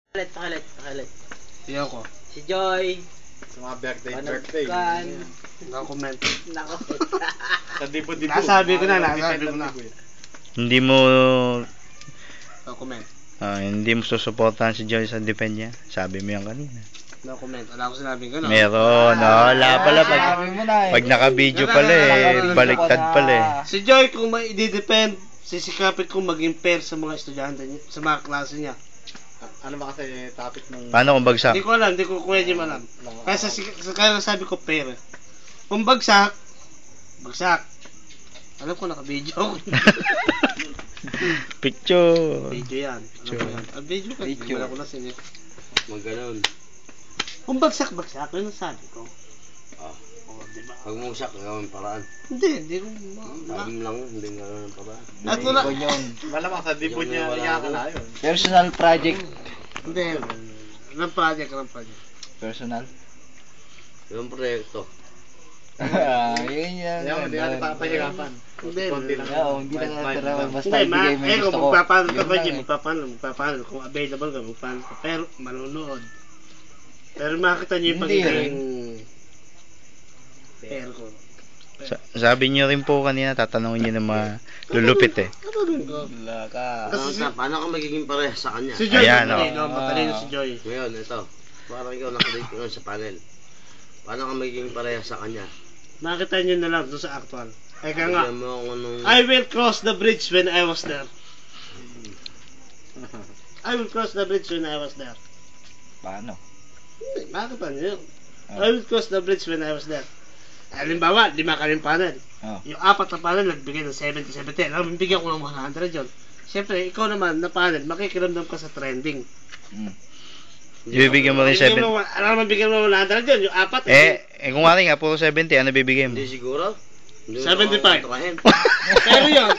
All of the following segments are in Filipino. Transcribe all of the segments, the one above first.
Kalit. Ayoko. Si Joy. Sa mga birthday. Naka-comment. Nako. Sa dipo-dipo. Nasabi ko na. Hindi mo Naka-comment. hindi mo susuportahan si Joy sa defend niya. Sabi mo yan kanina. Naka-comment. Wala ko sinabing gano'n. Meron. Wala pala. Pag naka-video pala baliktad pala eh. Si Joy, kung may i-defend, sisikapit kong maging fair sa mga estudyante niya, sa mga klase niya. Ano ba kasi topic ng... Paano kung bagsak? Hindi ko alam, hindi ko kuya niya alam. Kaya sabi ko fair. Kung bagsak. Alam ko naka-video ako. Picture. Video yan. Video ka. Wala ko na sinip. Magganon. Kung bagsak, yun ang sabi ko. Diba? Pag musak, gawin paraan. Hindi ko. Sabi mo lang, hindi nga gawin paraan. At wala. Malamang sa dipo niya, iyakan na yun. Personal project. Hindi. Anong project? Personal. Yung proyekto. Yun yan. Hindi natin papahirapan. Hindi. Konti lang. Hindi na natira. Basta Hindi, ibigay mo yung gusto ko. magpapanel ka ba, Yun Jim? lang eh. Magpapanel. Kung available ka, magpapanel ka. Pero, manunood. Pero makita niyo yung Hindi pagiging pero ko. Sabi niyo rin po kanina, tatanungin niyo ng mga lulupit eh. Ano rin ko? Wala ka. Paano ka magiging parehas sa kanya? Si Joy, Ayan, matalino si Joy. Ngayon, ito. Parang ikaw nakadate ko sa panel. Paano ka magiging parehas sa kanya? Makita niyo na lang doon sa actual. Eka nga. Bigyan mo ako nung... I will cross the bridge when I was there. I will cross the bridge when I was there. Paano? Hindi, makita niyo. I will cross the bridge when I was there. Halimbawa, 5 kaming panel. Yung 4 na panel, nagbigay ng 70-70. Alam, bigyan ko ng 100 yun. Siyempre, ikaw naman na panel, makikiramdam ka sa trending. Bibigyan mo rin 70. Alam naman, bigyan mo 100 yun. Yung 4. Kung nga rin nga, puro 70, ano bibigay mo? Hindi siguro. 75. Pero yun,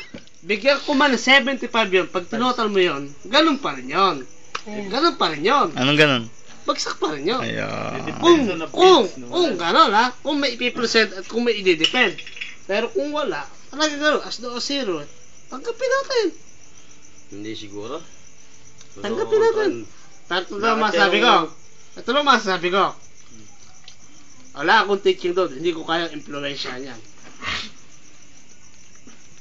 bigyan ko man ng 75 yun. Pag tinotal mo yun, ganun pa rin yun. Anong ganun? Bagsak pa rin yun. Ayun. Kung gano'n ha, kung may ipipresent at kung may i-defend. Pero kung wala, talaga gano'n, as do o zero, tanggapin natin. Hindi siguro. Tanggapin natin. Ito lang masasabi ko. Wala akong teaching doon, hindi ko kayang impluensyahan yan.